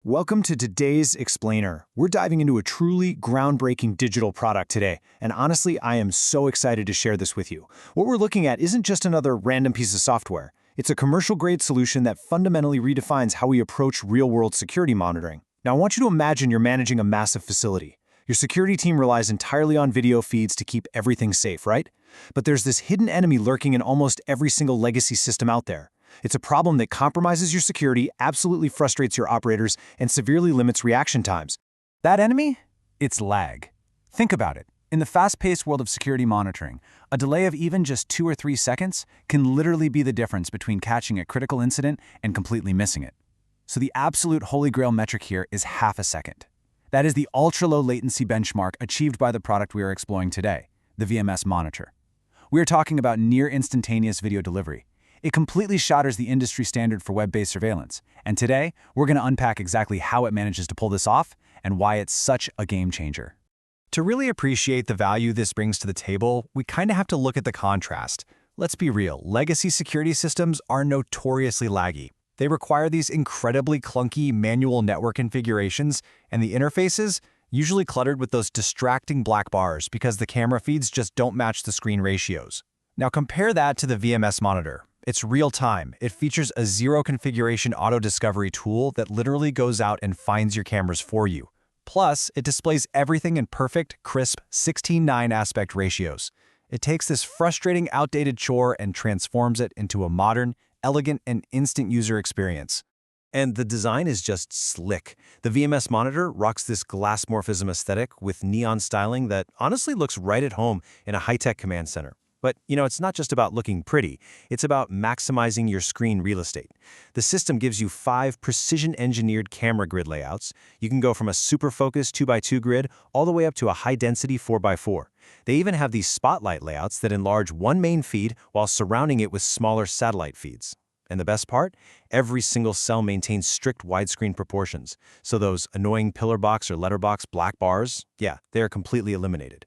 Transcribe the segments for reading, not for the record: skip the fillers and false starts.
Welcome to today's Explainer. We're diving into a truly groundbreaking digital product today, and honestly, I am so excited to share this with you. What we're looking at isn't just another random piece of software. It's a commercial-grade solution that fundamentally redefines how we approach real-world security monitoring. Now, I want you to imagine you're managing a massive facility. Your security team relies entirely on video feeds to keep everything safe, right? But there's this hidden enemy lurking in almost every single legacy system out there. It's a problem that compromises your security, absolutely frustrates your operators, and severely limits reaction times. That enemy? It's lag. Think about it. In the fast-paced world of security monitoring, a delay of even just 2 or 3 seconds can literally be the difference between catching a critical incident and completely missing it. So the absolute holy grail metric here is half a second. That is the ultra-low latency benchmark achieved by the product we are exploring today, the VMS Monitor. We are talking about near-instantaneous video delivery. It completely shatters the industry standard for web-based surveillance, and today, we're going to unpack exactly how it manages to pull this off and why it's such a game changer. To really appreciate the value this brings to the table, we kind of have to look at the contrast. Let's be real, legacy security systems are notoriously laggy. They require these incredibly clunky manual network configurations, and the interfaces, usually cluttered with those distracting black bars because the camera feeds just don't match the screen ratios. Now compare that to the VMS Monitor. It's real-time. It features a zero-configuration auto-discovery tool that literally goes out and finds your cameras for you. Plus, it displays everything in perfect, crisp 16:9 aspect ratios. It takes this frustrating, outdated chore and transforms it into a modern, elegant, and instant user experience. And the design is just slick. The VMS Monitor rocks this glass morphism aesthetic with neon styling that honestly looks right at home in a high-tech command center. But, it's not just about looking pretty. It's about maximizing your screen real estate. The system gives you 5 precision-engineered camera grid layouts. You can go from a super focused 2x2 grid all the way up to a high-density 4x4. They even have these spotlight layouts that enlarge one main feed while surrounding it with smaller satellite feeds. And the best part? Every single cell maintains strict widescreen proportions. So those annoying pillar box or letterbox black bars, they are completely eliminated.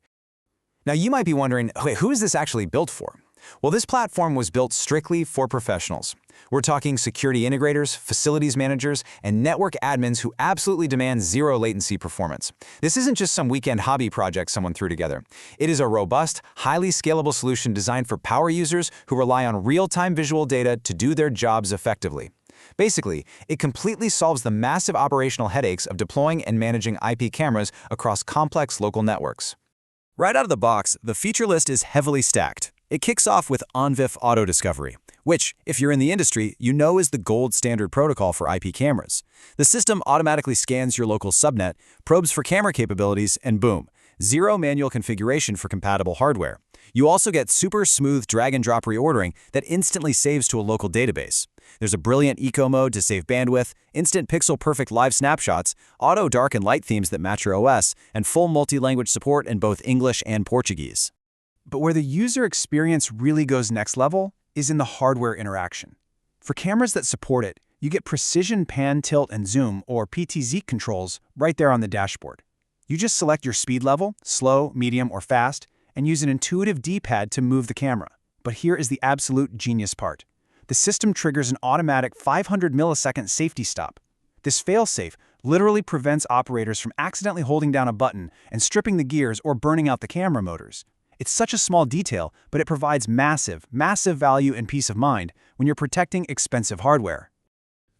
Now, you might be wondering, wait, who is this actually built for? Well, this platform was built strictly for professionals. We're talking security integrators, facilities managers, and network admins who absolutely demand zero latency performance. This isn't just some weekend hobby project someone threw together. It is a robust, highly scalable solution designed for power users who rely on real-time visual data to do their jobs effectively. Basically, it completely solves the massive operational headaches of deploying and managing IP cameras across complex local networks. Right out of the box, the feature list is heavily stacked. It kicks off with ONVIF Auto Discovery, which, if you're in the industry, you know is the gold standard protocol for IP cameras. The system automatically scans your local subnet, probes for camera capabilities, and boom, zero manual configuration for compatible hardware. You also get super smooth drag-and-drop reordering that instantly saves to a local database. There's a brilliant eco mode to save bandwidth, instant pixel-perfect live snapshots, auto dark and light themes that match your OS, and full multi-language support in both English and Portuguese. But where the user experience really goes next level is in the hardware interaction. For cameras that support it, you get precision pan, tilt, and zoom, or PTZ controls, right there on the dashboard. You just select your speed level, slow, medium, or fast, and use an intuitive D-pad to move the camera. But here is the absolute genius part. The system triggers an automatic 500 millisecond safety stop. This failsafe literally prevents operators from accidentally holding down a button and stripping the gears or burning out the camera motors. It's such a small detail, but it provides massive value and peace of mind when you're protecting expensive hardware.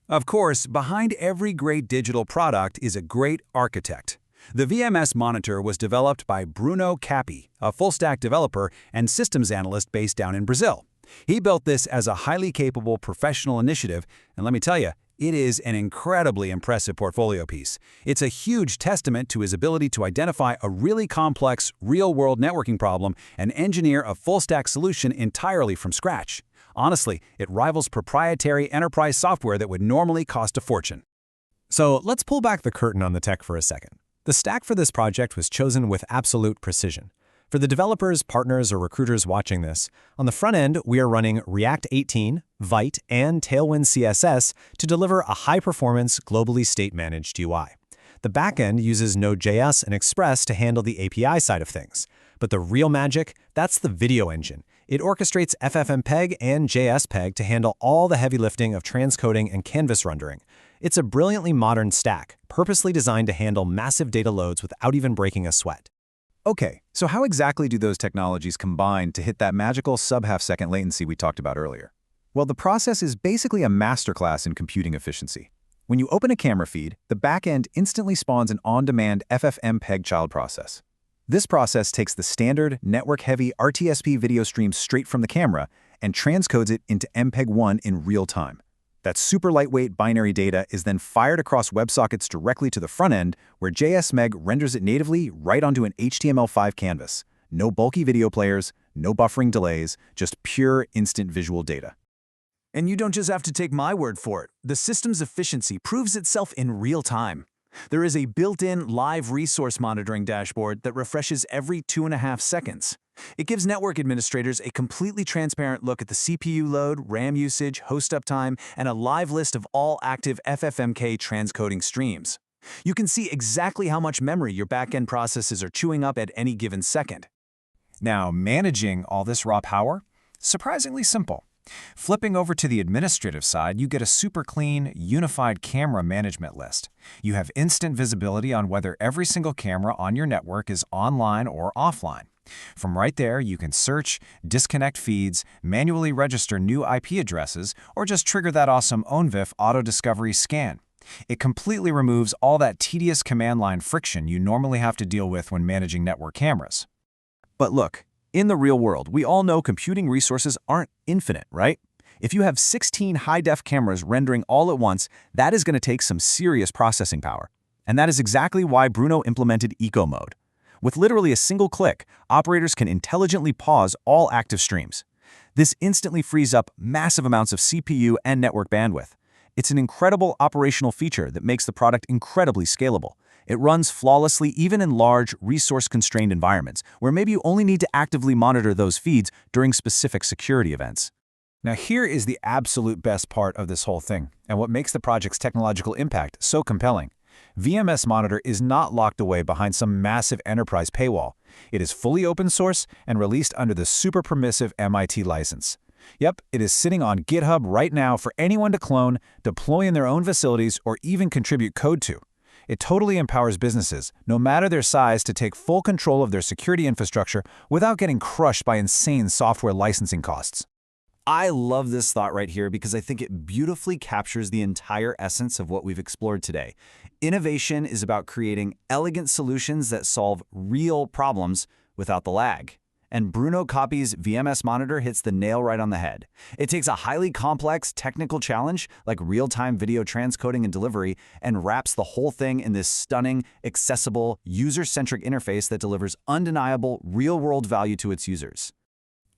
Of course, behind every great digital product is a great architect. The VMS Monitor was developed by Bruno Capi, a full-stack developer and systems analyst based down in Brazil. He built this as a highly capable professional initiative, and let me tell you, it is an incredibly impressive portfolio piece. It's a huge testament to his ability to identify a really complex, real-world networking problem and engineer a full-stack solution entirely from scratch. Honestly, it rivals proprietary enterprise software that would normally cost a fortune. So let's pull back the curtain on the tech for a second. The stack for this project was chosen with absolute precision. For the developers, partners, or recruiters watching this, on the front end, we are running React 18, Vite, and Tailwind CSS to deliver a high-performance, globally state-managed UI. The backend uses Node.js and Express to handle the API side of things. But the real magic, that's the video engine. It orchestrates FFmpeg and JSPeg to handle all the heavy lifting of transcoding and canvas rendering. It's a brilliantly modern stack, purposely designed to handle massive data loads without even breaking a sweat. Okay, so how exactly do those technologies combine to hit that magical sub-half-second latency we talked about earlier? Well, the process is basically a masterclass in computing efficiency. When you open a camera feed, the backend instantly spawns an on-demand FFmpeg child process. This process takes the standard, network-heavy RTSP video stream straight from the camera and transcodes it into MPEG-1 in real time. That super lightweight binary data is then fired across WebSockets directly to the front end, where JSMpeg renders it natively right onto an HTML5 canvas. No bulky video players, no buffering delays, just pure instant visual data. And you don't just have to take my word for it. The system's efficiency proves itself in real time. There is a built-in live resource monitoring dashboard that refreshes every 2.5 seconds. It gives network administrators a completely transparent look at the CPU load, RAM usage, host uptime, and a live list of all active FFmpeg transcoding streams. You can see exactly how much memory your backend processes are chewing up at any given second. Now, managing all this raw power? Surprisingly simple. Flipping over to the administrative side, you get a super clean, unified camera management list. You have instant visibility on whether every single camera on your network is online or offline. From right there, you can search, disconnect feeds, manually register new IP addresses, or just trigger that awesome ONVIF auto-discovery scan. It completely removes all that tedious command line friction you normally have to deal with when managing network cameras. But look, in the real world, we all know computing resources aren't infinite, right? If you have 16 high-def cameras rendering all at once, that is going to take some serious processing power. And that is exactly why Bruno implemented Eco Mode. With literally a single click, operators can intelligently pause all active streams. This instantly frees up massive amounts of CPU and network bandwidth. It's an incredible operational feature that makes the product incredibly scalable. It runs flawlessly even in large, resource-constrained environments, where maybe you only need to actively monitor those feeds during specific security events. Now here is the absolute best part of this whole thing, and what makes the project's technological impact so compelling. VMS Monitor is not locked away behind some massive enterprise paywall. It is fully open source and released under the super permissive MIT license. Yep, it is sitting on GitHub right now for anyone to clone, deploy in their own facilities, or even contribute code to. It totally empowers businesses, no matter their size, to take full control of their security infrastructure without getting crushed by insane software licensing costs. I love this thought right here because I think it beautifully captures the entire essence of what we've explored today. Innovation is about creating elegant solutions that solve real problems without the lag. And Bruno Copy's VMS Monitor hits the nail right on the head. It takes a highly complex technical challenge like real-time video transcoding and delivery and wraps the whole thing in this stunning, accessible, user-centric interface that delivers undeniable, real-world value to its users.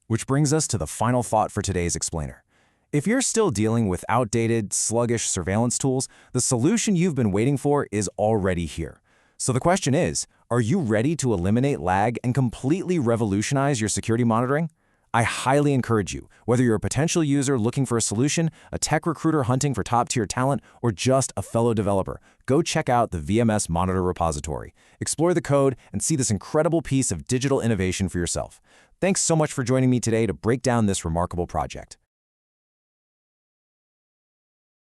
Which brings us to the final thought for today's explainer. If you're still dealing with outdated, sluggish surveillance tools, the solution you've been waiting for is already here. So the question is, are you ready to eliminate lag and completely revolutionize your security monitoring? I highly encourage you, whether you're a potential user looking for a solution, a tech recruiter hunting for top-tier talent, or just a fellow developer, go check out the VMS Monitor repository. Explore the code and see this incredible piece of digital innovation for yourself. Thanks so much for joining me today to break down this remarkable project.